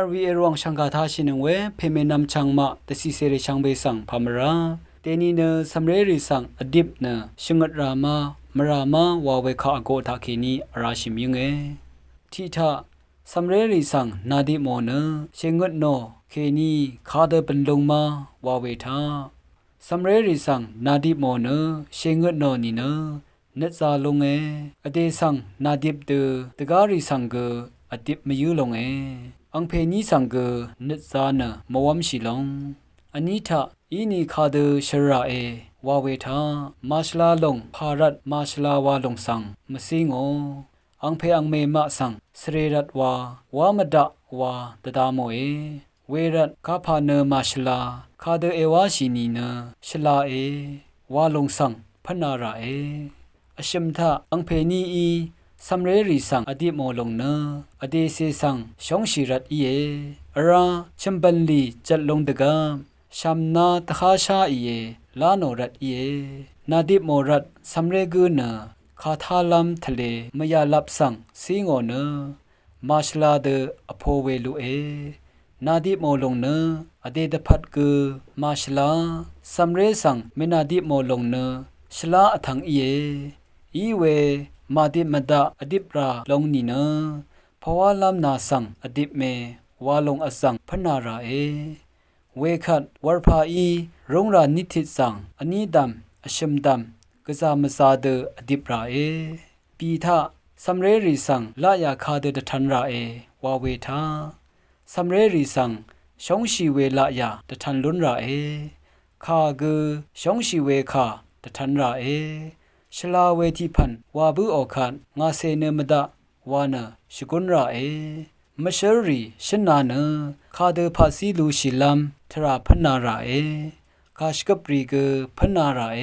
RV รวงชังกาทาชินงเวเพเมนัมชังมาตสิเสเรชังเบสังพามราเตนีเนสัมเรริสังอดิบเนชิงดรามามรามาวาเวคาอโกทาเคนีราชิมยุงเอทิทาสัมเรริสังนาดิโมเนชิงดโนเคนีคาเดเป็นลงมาวาเวทาสัมเรริสังนาดิโมเนชิงดโนนีเนเนซาลงเออเดสังนาดิบเดตการิสังเกอดิบมยุลงเออังเพนีสังเกนิจานะมวมชิลงอันนี้ทะอีนีคาเดชระเอวาเวทามาชลาลงภารัตมาชลาวาลงสังมสิงโออังเพอังเมมะสังสเรรัตวาวามดะวาตดาโมเอเวรัตคาพาเนมาชลาคาเดเอวาชินีเนชลาเอวาลงสังพนาราเออชิมทะอังเพนีอีสัมเรริสังอดิโมลงเนอเดเซสังชงชิรัตอีเออราชัมบันลีจัดลงดกามชัมนาตคาชาอีเอลาโนรัตอีเอนาดิโมรัตสัมเรกุเนคาทาลัมทะเลมยาลับสังสิงโอเนมาชลาเดอโพเวลูเอนาดิโมลงเนอเดดพัดกมาชลาสัมเรสังเมนาดิโมลงเนชลาอทังอีเออีเวมาดิมดาอดิบราลงนีเนภาวะลำนาสังอดิบเมวาลงอสังพนาราเอเวขัดวรภาอีรงรานิทิสังอันนี้ดำอชิมดำกษามซาเดอดิบราเอปีทาสัมเรริสังลายาคาเดทันราเอวาเวทาสัมเรริสังชงชีเวลายาดทันลุนราเอคาเกชงชีเวคาดทันราเอชลาเวทิพันวาบุออคันงาเซเนมดาวานะชกุนราเอมชรีชนาเนคาเดภาษีลูชิลัมทราพนาราเอคาชกปรีเกพนาราเอ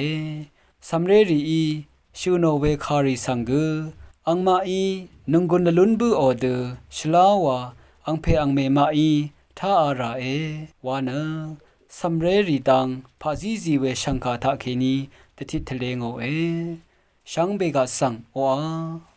สัมเรรีอีชูโนเวคาริสังเกอังมาอีนงกุนลุนบุออเดชลาวาอังเพอังเมมาอีทาอาราเอวานะสัมเรรีตังภาษีจีเวชังคาทาเคนีตทิทะเลงโอเอช่างเบกาสังโออา